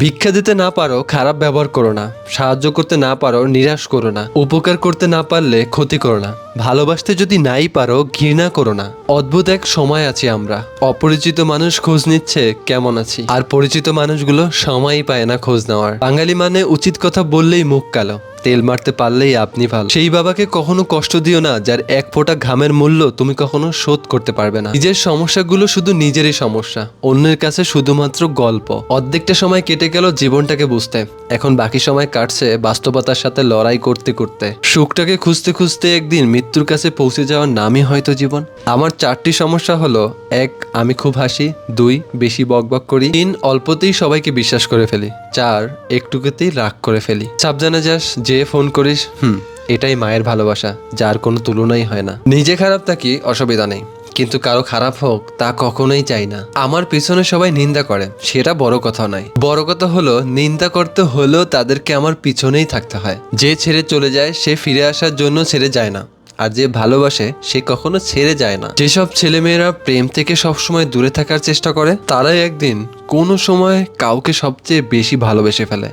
ভিক্ষা দিতে না পারো খারাপ ব্যবহার করো না, সাহায্য করতে না পারো নিরাশ করো না, উপকার করতে না পারলে ক্ষতি করো না, ভালোবাসতে যদি নাই পারো ঘৃণা করো না। অদ্ভুত এক সময় আছি আমরা, অপরিচিত মানুষ খোঁজ নিচ্ছে কেমন আছি, আর পরিচিত মানুষগুলো সময়ই পায় না খোঁজ নেওয়ার। বাঙালি মানে উচিত কথা বললেই মুখ কালো, তেল মারতে পারলেই আপনি ভালো। সেই বাবাকে কখনো কষ্ট দিও না যার এক ফোঁটা ঘামের মূল্য তুমি কখনো শোধ করতে পারবে না। নিজের সমস্যাগুলো শুধু নিজেরই সমস্যা, অন্যের কাছে শুধুমাত্র গল্প। অর্ধেকটা সময় কেটে গেল জীবনটাকে বুঝতে, এখন বাকি সময় কাটছে বাস্তবতার সাথে লড়াই করতে করতে। সুখটাকে খুঁজতে খুঁজতে একদিন মৃত্যুর কাছে পৌঁছে যাওয়ার নামই হয়তো জীবন। আমার 4টি সমস্যা হলো: 1. আমি খুব হাসি, 2. বেশি বকবক করি, 3. অল্পতেই সবাইকে বিশ্বাস করে ফেলি, 4. একটুকুতেই রাগ করে ফেলি। সাবধানে যাস, যে ফোন করিস। এটাই মায়ের ভালোবাসা, যার কোনো তুলনাই হয় না। নিজে খারাপ থাকি অসুবিধা নেই, কিন্তু কারো খারাপ হোক তা কখনোই চাই না। আমার পিছনে সবাই নিন্দা করে, সেটা বড় কথা নয়। বড় কথা হলো নিন্দা করতে হলেও তাদেরকে আমার পিছনেই থাকতে হয়। যে ছেড়ে চলে যায় সে ফিরে আসার জন্য ছেড়ে যায় না, আর যে ভালোবাসে সে কখনো ছেড়ে যায় না। যেসব ছেলেমেয়েরা প্রেম থেকে সবসময় দূরে থাকার চেষ্টা করে তারাই একদিন কোনো সময় কাউকে সবচেয়ে বেশি ভালোবেসে ফেলে।